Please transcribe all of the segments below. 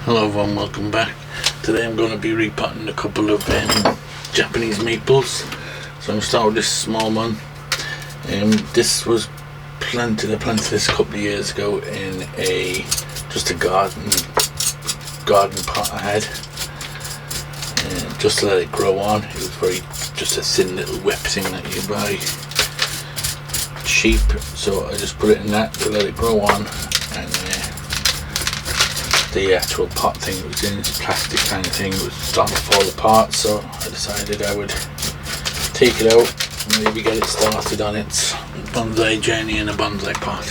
Hello everyone, welcome back. Today I'm going to be repotting a couple of Japanese maples. So I'm going to start with this small one. This was planted, I planted this a couple of years ago in just a garden pot I had. Just to let it grow on. It was just a thin little whip thing that you buy cheap. So I just put it in that to let it grow on, and the actual pot thing it was in, it's a plastic kind of thing, it was starting to fall apart, so I decided I would take it out and maybe get it started on its bonsai journey in a bonsai pot.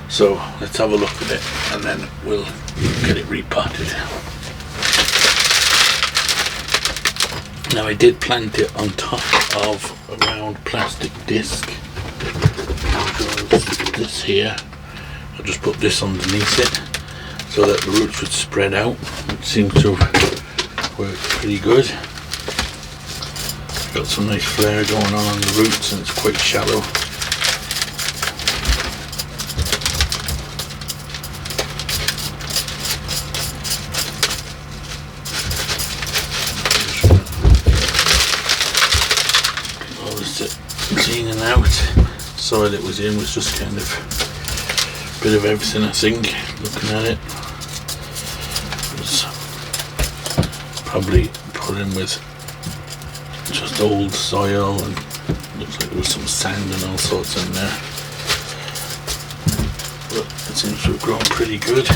So let's have a look at it and then we'll get it repotted. Now I did plant it on top of a round plastic disc, this here. I'll just put this underneath it so that the roots would spread out. It seems to have worked pretty good. Got some nice flare going on the roots and it's quite shallow. All this cleaning out. Soil it was in was just kind of a bit of everything, I think, looking at it. Probably put in with just old soil, and looks like there was some sand and all sorts in there, but it seems to have grown pretty good.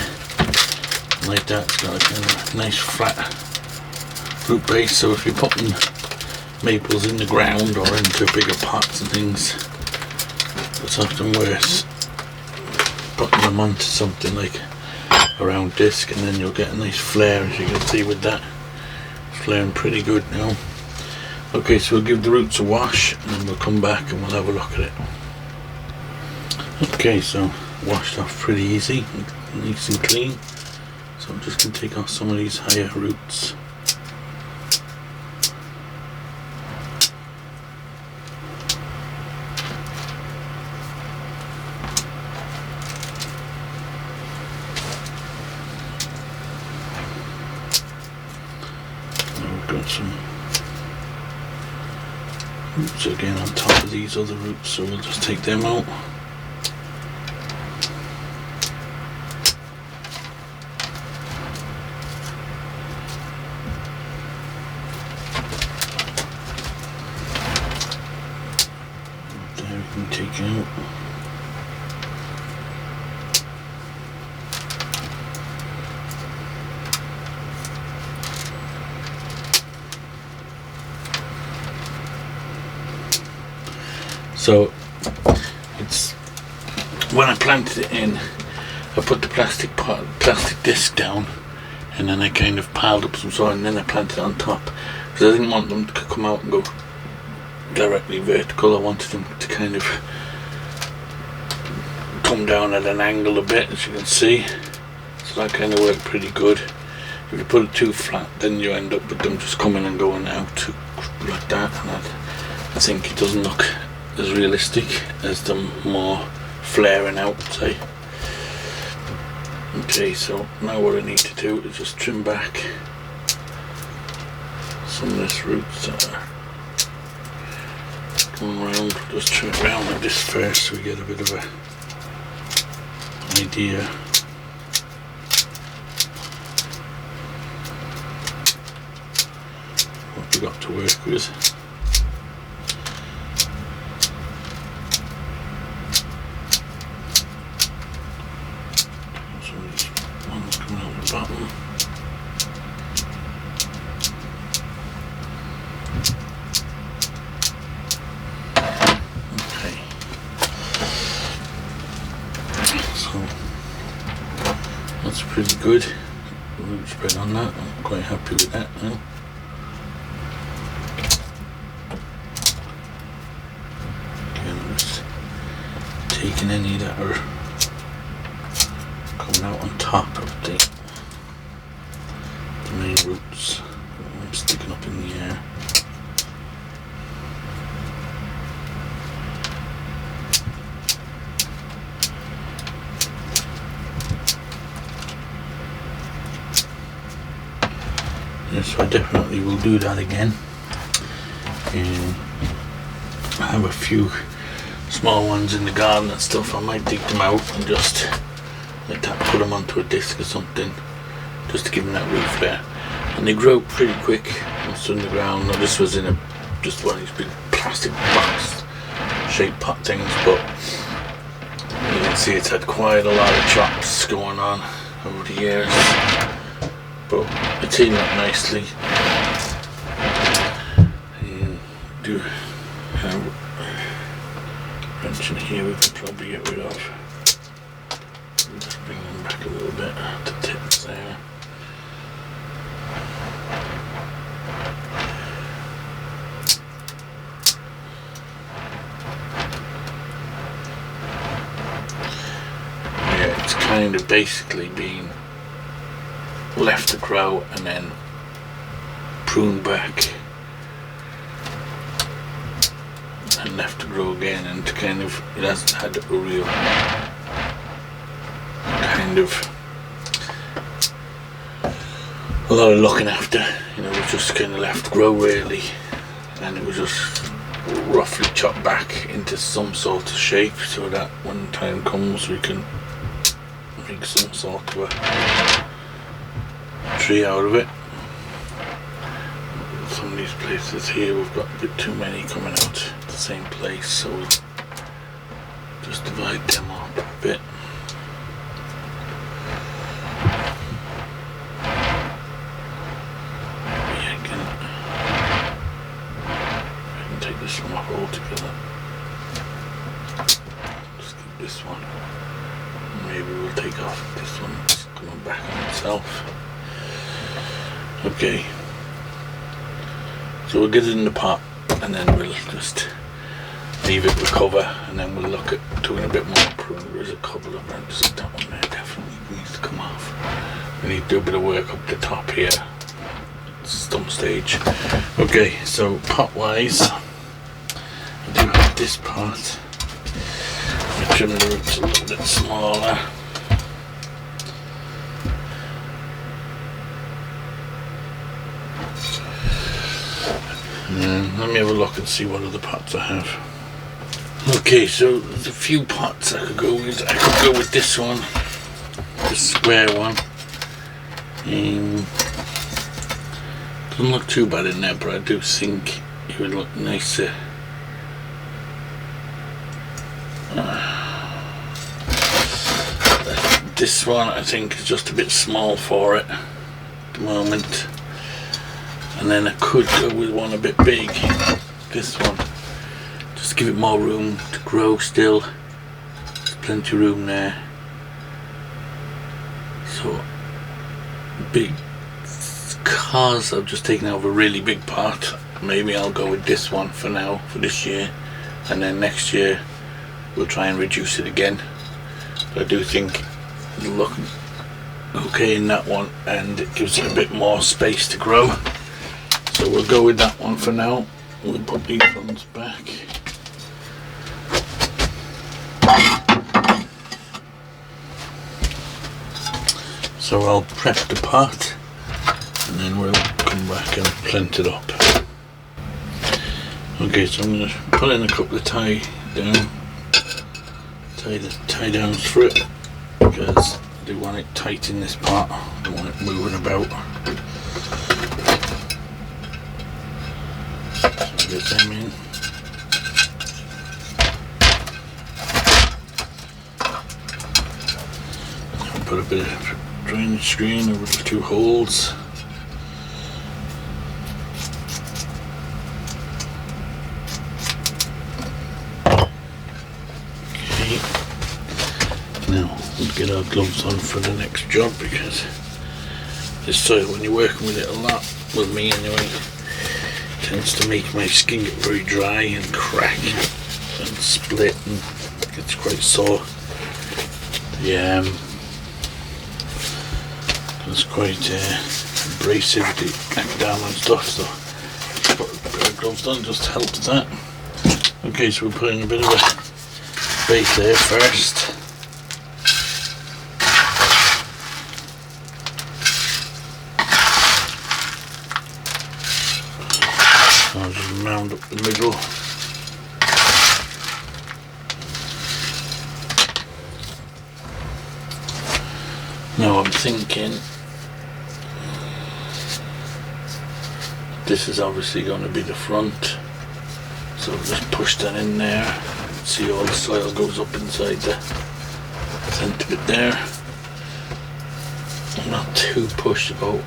Like that, it's got a kind of nice flat root base, so if you're putting maples in the ground or into bigger pots and things, it's often worth putting them onto something like a round disc, and then you'll get a nice flare, as you can see with that. Flaring pretty good now. Okay, so we'll give the roots a wash and then we'll come back and we'll have a look at it. Okay, so washed off pretty easy, nice and clean. So I'm just going to take off some of these higher roots. Got some roots again on top of these other roots, so we'll just take them out. There we can take out. So it's when I planted it in, I put the plastic disc down, and then I kind of piled up some soil, and then I planted it on top because I didn't want them to come out and go directly vertical. I wanted them to kind of come down at an angle a bit, as you can see. So that kind of worked pretty good. If you put it too flat, then you end up with them just coming and going out like that, and I think it doesn't look as realistic as the more flaring out, say. Okay, so now what I need to do is just trim back some of this roots that are going around. Just trim it around like this first so we get a bit of an idea. What we got to work with. Bottom. Okay, so that's pretty good. Root spread on that. I'm quite happy with that now. Again, just taking any that are coming out on top of the main roots. I'm sticking up in the air. So I definitely will do that again. I have a few small ones in the garden and stuff. I might dig them out and just like that, put them onto a disc or something, just to give them that root flare. And they grow pretty quick once they're in the ground. Now, this was in just one of these big plastic box shaped pot things, but you can see it's had quite a lot of chops going on over the years. But it's heating up nicely. And do have a wrench in here we can probably get rid of. Just bring them back a little bit, the tips there. Yeah, it's kind of basically been left to grow and then pruned back and left to grow again, and to kind of, it hasn't had a real kind of a lot of looking after, you know, it was just kind of left to grow really, and it was just roughly chopped back into some sort of shape so that when time comes we can make some sort of a tree out of it. Some of these places here we've got a bit too many coming out the same place, so we'll just divide them up a bit. Yeah, I can take this one off altogether. Just keep this one. Maybe we'll take off this one that's coming back on itself. Okay, so we'll get it in the pot and then we'll just leave it recover, and then we'll look at doing a bit more pruning. There's a couple of branches, that one there definitely needs to come off. We need to do a bit of work up the top here, stump stage. Okay, so pot wise, I do have this pot. I trim the roots a little bit smaller. Let me have a look and see what other pots I have. Okay, so there's a few pots I could go with. I could go with this one, the square one. Doesn't look too bad in there, but I do think it would look nicer. This one I think is just a bit small for it at the moment. And then I could go with one a bit big, this one, just give it more room to grow still. There's plenty of room there. So big, because I've just taken out a really big pot, maybe I'll go with this one for now, for this year, and then next year we'll try and reduce it again. But I do think it'll look okay in that one, and it gives it a bit more space to grow. So we'll go with that one for now. We'll put these ones back. So I'll prep the pot and then we'll come back and plant it up. Okay, so I'm going to put in a couple of tie downs for it, because I do want it tight in this part. I don't want it moving about. Get them in. I'll put a bit of drainage screen over the two holes. Okay. Now we'll get our gloves on for the next job, because this soil, when you're working with it a lot, with me anyway, tends to make my skin get very dry and crack and split, and gets quite sore. Yeah, it's quite abrasive, the ectoderm and stuff, so put a pair of gloves on just helps that. Okay, so we're putting a bit of a base there first. I'll just round up the middle. Now I'm thinking this is obviously going to be the front, so I'll just push that in there. See, all the soil goes up inside the centre bit there. I'm not too pushed about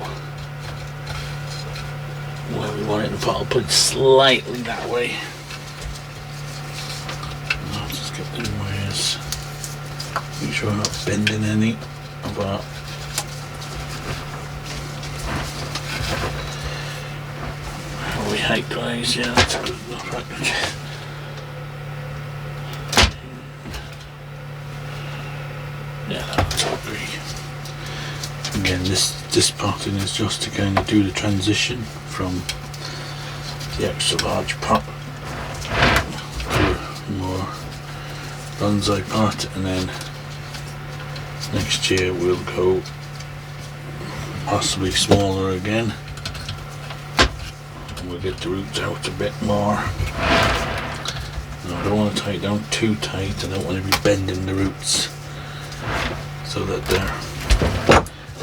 where we want it in the pot. I'll put it slightly that way. I'll just get the wires. Make sure I'm not bending any of our how we height wise. Yeah, that's good enough, right? Yeah, that's okay. Again, this potting is just to kind of do the transition from the extra large pot to a more bonsai pot, and then next year we'll go possibly smaller again, and we'll get the roots out a bit more. Now, I don't want to tie it down too tight. I don't want to be bending the roots so that they're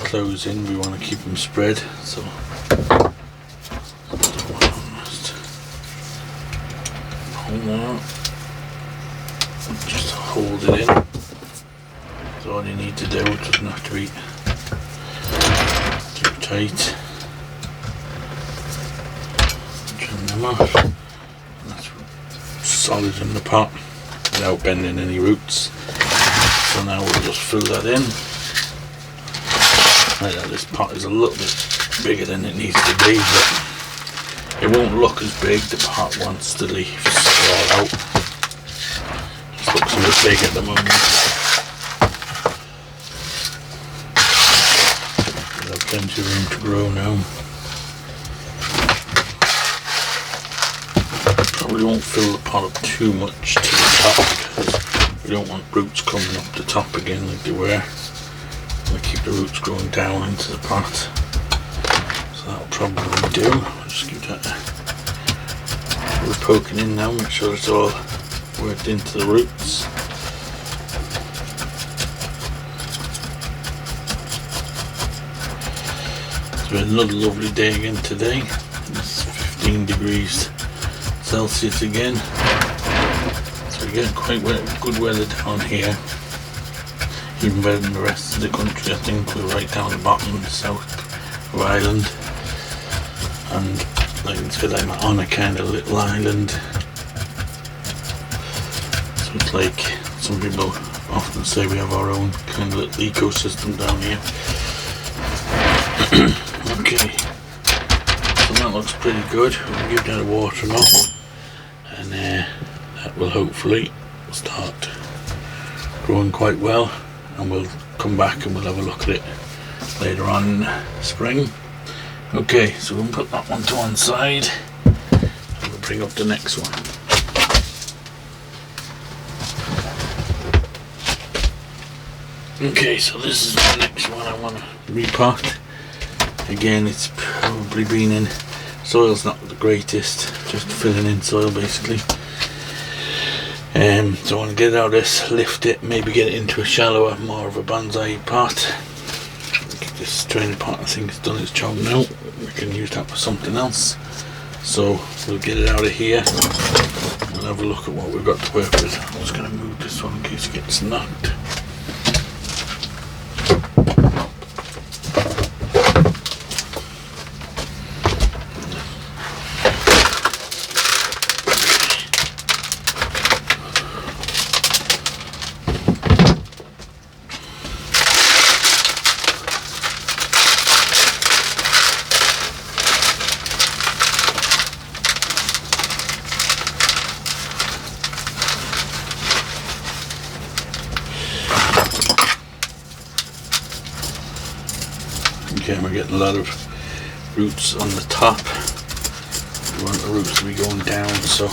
closing. We want to keep them spread, so hold on, just hold it in. That's all you need to do. It doesn't have to be too tight. Trim them off. That's solid in the pot without bending any roots. So now we'll just fill that in. Like that. This pot is a little bit bigger than it needs to be, but it won't look as big. The pot wants the leaves fall out. It looks a bit big at the moment. We'll have plenty of room to grow now. Probably won't fill the pot up too much to the top, because we don't want roots coming up the top again like they were. We'll keep the roots growing down into the pot, so that'll probably do. I'll just give that we're poking in now, make sure it's all worked into the roots. It's been another lovely day again today. It's 15 degrees Celsius again, so we get quite good weather down here. Even better than the rest of the country. I think we're right down the bottom of the south of Ireland, and like I said, I'm on a kind of little island, so it's like some people often say we have our own kind of little ecosystem down here. Okay, so that looks pretty good. We'll give that a water now, and that will hopefully start growing quite well. And we'll come back and we'll have a look at it later on in spring. Okay, so we'll put that one to one side and we'll bring up the next one. Okay, so this is the next one I want to repot. Again, it's probably been in, soil's not the greatest, just filling in soil basically. So I want to get it out of this, lift it, maybe get it into a shallower, more of a bonsai pot. This training pot I think has done its job now. We can use that for something else. So we'll get it out of here and we'll have a look at what we've got to work with. I'm just going to move this one in case it gets knocked. Okay, we're getting a lot of roots on the top. We want the roots to be going down, so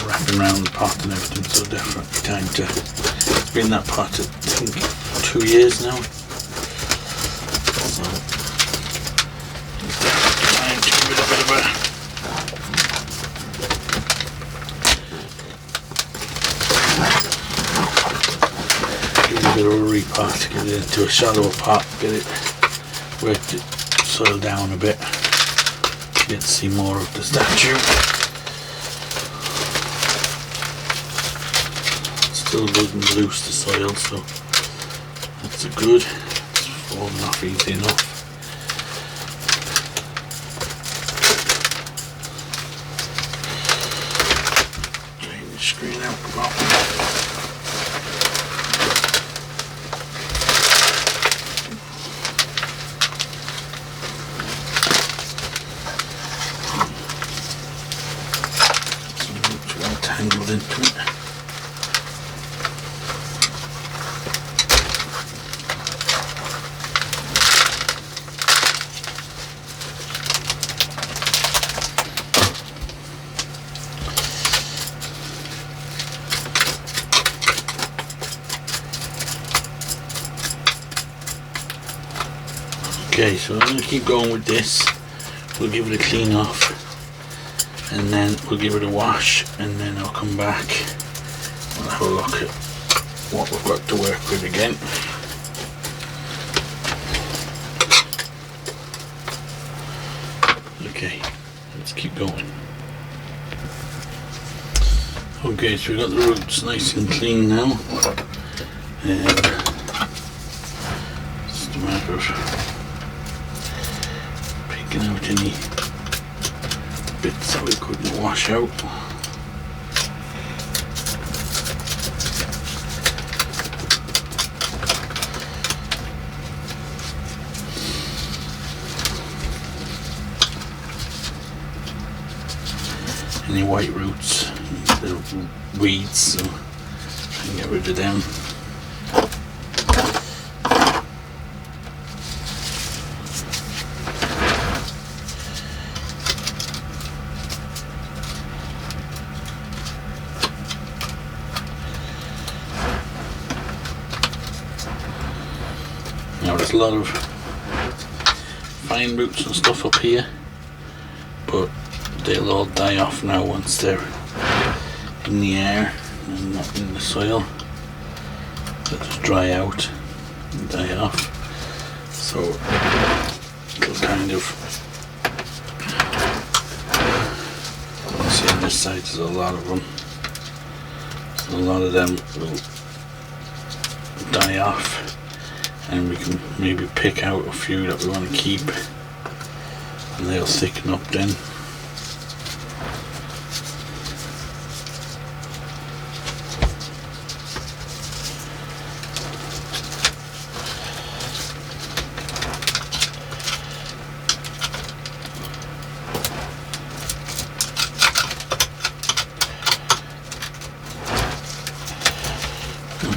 wrapping around the pot and everything, so definitely time to, it's been that pot I think 2 years now, so time to give it a bit of a part, get it into a shallower part, get it work the soil down a bit, get to see more of the statue. It's still good and loose, the soil, so that's a good. It's falling off easy enough. Drainage screen out the bottom. Tangled into it. Okay, so I'm going to keep going with this. We'll give it a clean off, and then we'll give it a wash, and then I'll come back and have a look at what we've got to work with again. Okay, let's keep going. Okay, so we've got the roots nice and clean now. Just a matter of picking out any bits that we couldn't wash out. Any white roots, little weeds, so I can get rid of them. Now there's a lot of fine roots and stuff up here, but they'll all die off now once they're in the air and not in the soil. They'll just dry out and die off. So it'll kind of, see on this side there's a lot of them. So a lot of them will die off, and we can maybe pick out a few that we want to keep, and they'll thicken up then.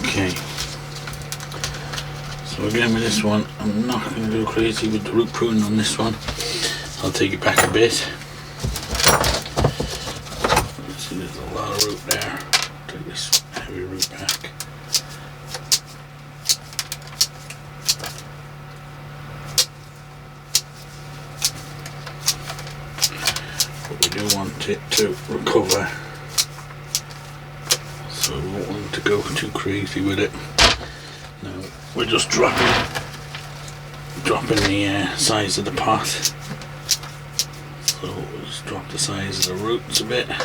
Okay, so again with this one, I'm not going to go crazy with the root pruning on this one. I'll take it back a bit. See, there's a lot of root there. Take this heavy root back. But we do want it to recover, so we won't want to go too crazy with it. Now we're just dropping the size of the pot. So we'll just drop the size of the roots a bit. So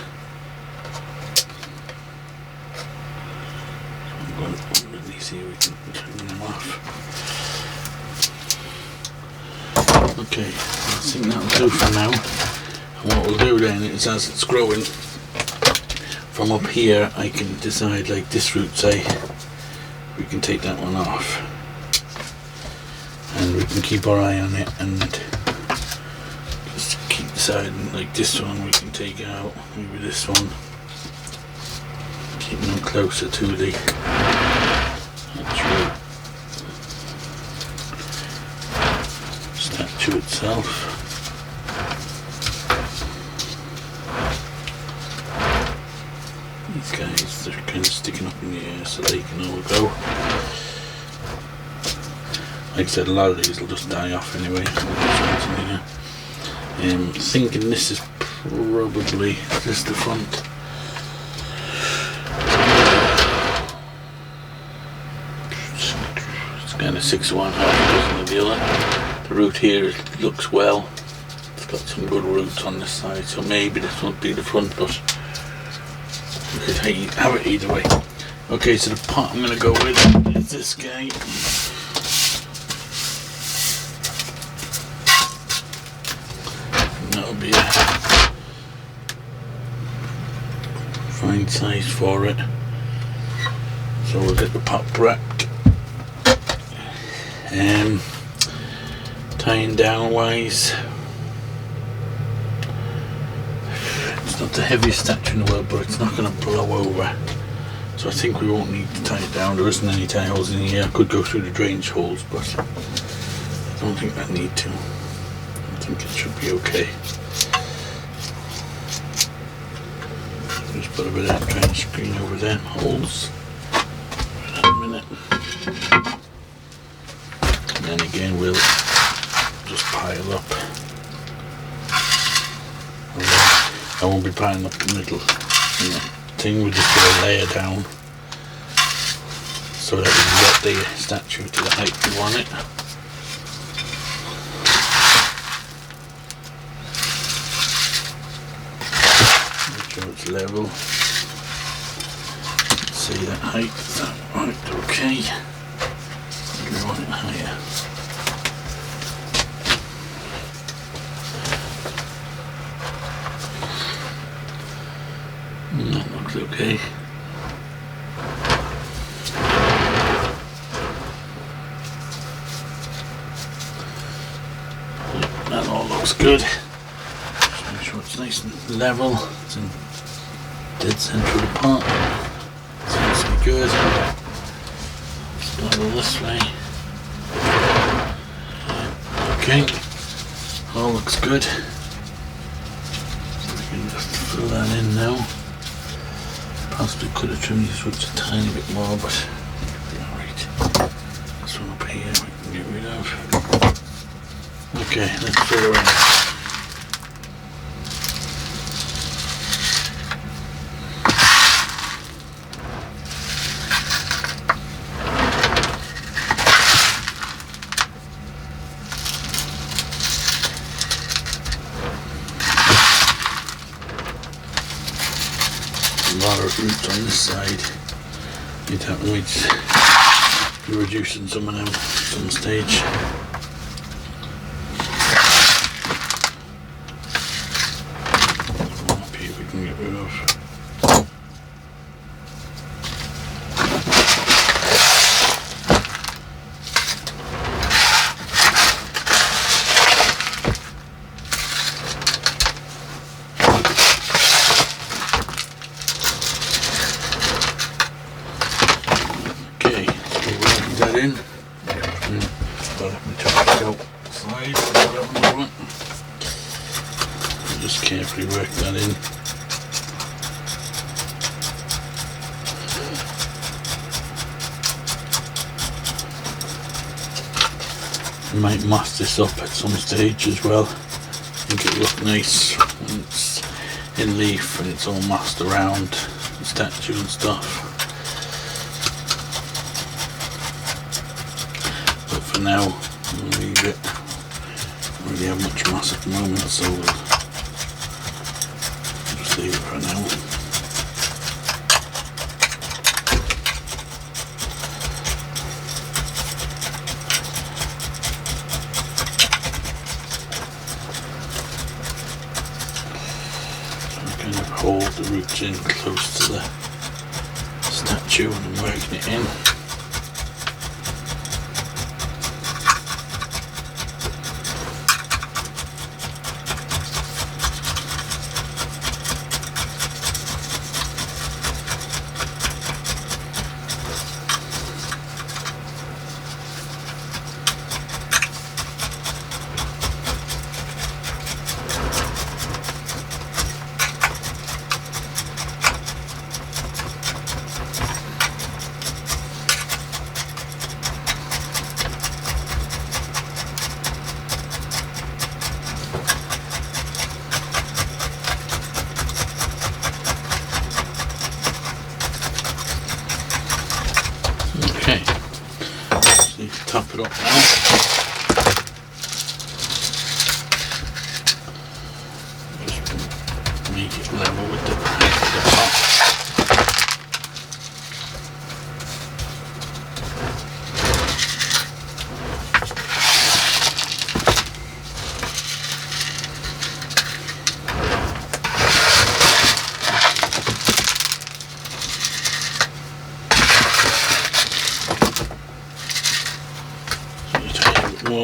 I'm going to really see if we can turn them off. Okay, I think that'll do for now. And what we'll do then is, as it's growing from up here, I can decide, like this root, say, we can take that one off, and we can keep our eye on it, and just keep deciding, like this one we can take out, maybe this one, keeping them closer to the actual statue itself. These guys, they're kind of sticking up in the air so they can all go. Like I said, a lot of these will just die off anyway. Thinking this is probably just the front. kind of 6 of one, half a dozen of the other. The root here looks well. It's got some good roots on this side, so maybe this won't be the front, but you could have it either way. Okay, so the pot I'm going to go with is this guy. And that'll be a fine size for it. So we'll get the pot prepped. Tying down wise, it's not the heaviest statue in the world, but it's not going to blow over. So I think we won't need to tie it down. There isn't any tie holes in here. I could go through the drainage holes, but I don't think I need to. I think it should be okay. Just put a bit of drainage screen over them holes. In a minute. And then again we'll just pile up. I won't be piling up the middle thing, we'll just put a layer down so that we can get the statue to the height we want it. Make sure it's level. See that height, is that right? Okay. We want it higher. That looks okay. That all looks good. Just make sure it's nice and level. It's in dead centre of the pot. Seems to be good. Level this way. Okay. All looks good. We can just fill that in now. Possibly could have trimmed these roots a tiny bit more, but it'll be alright. This one up here we can get rid of. Okay, let's fill her in. A lot of roots on this side. You'd have to be reducing some of them at some stage. One up here we can get rid of. In. But let me try to go side. Just carefully work that in. You might mask this up at some stage as well. Make it look nice when it's in leaf and it's all masked around the statue and stuff. For now, we'll leave it. Don't really have much mass at the moment, so we'll just leave it for now. So I kind of hold the roots in close to the statue and I'm working it in.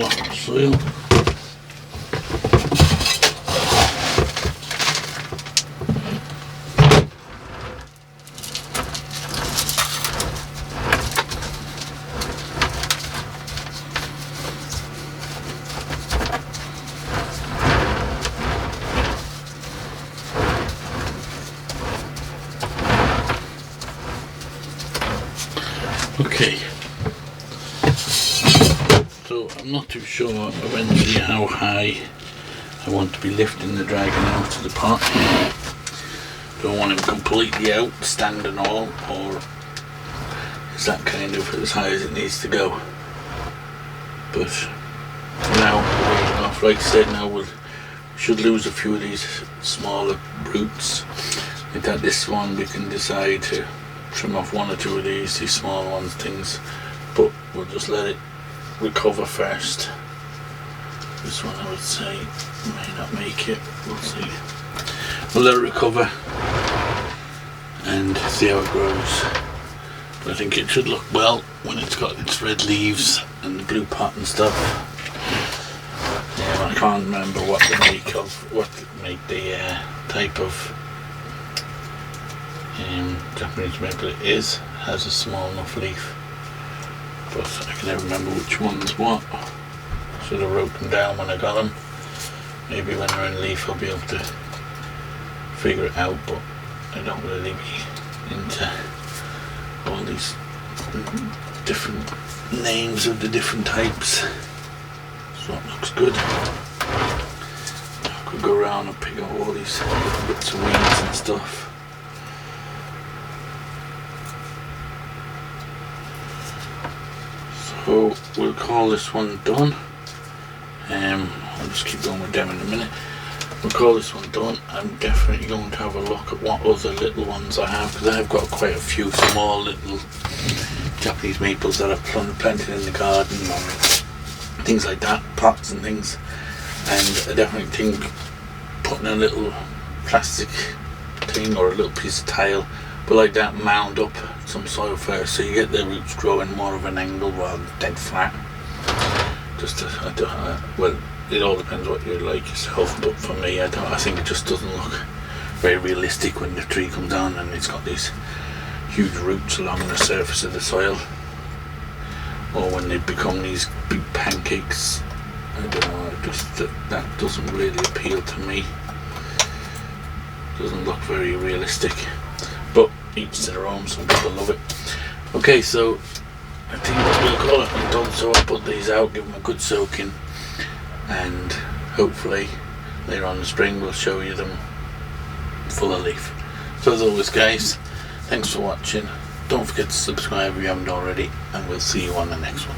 more soil. Okay, so I'm not too sure eventually how high I want to be lifting the dragon out of the pot. Don't want him completely out, stand and all, or is that kind of as high as it needs to go? But for now, like I said, now we should lose a few of these smaller roots. Like that, this one we can decide to trim off one or two of these small ones, things, but we'll just let it recover first. This one I would say may not make it, we'll see. We'll let it recover and see how it grows. But I think it should look well when it's got its red leaves and the blue pot and stuff. Yeah, I can't remember what the type of Japanese maple it is. Has a small enough leaf, but I can never remember which one's what. Should have wrote them down when I got them. Maybe when they're in leaf I'll be able to figure it out, but I don't really be into all these different names of the different types. So it looks good. I could go around and pick up all these little bits of weeds and stuff. So we'll call this one done. I'll just keep going with them in a minute. We'll call this one done. I'm definitely going to have a look at what other little ones I have, because I've got quite a few small little Japanese maples that I've planted in the garden and things like that, pots and things. And I definitely think putting a little plastic thing or a little piece of tile, but like that, mound up some soil first, so you get the roots growing more of an angle rather than dead flat. Just to, well, it all depends what you like yourself, but for me, I think it just doesn't look very realistic when the tree comes down and it's got these huge roots along the surface of the soil, or when they become these big pancakes. I don't know, that doesn't really appeal to me. Doesn't look very realistic, but each to their own. Some people love it. Okay, so I think we'll call it done. So I'll put these out, give them a good soaking, and hopefully later on in the spring we'll show you them full of leaf. So as always guys, thanks for watching. Don't forget to subscribe if you haven't already, and we'll see you on the next one.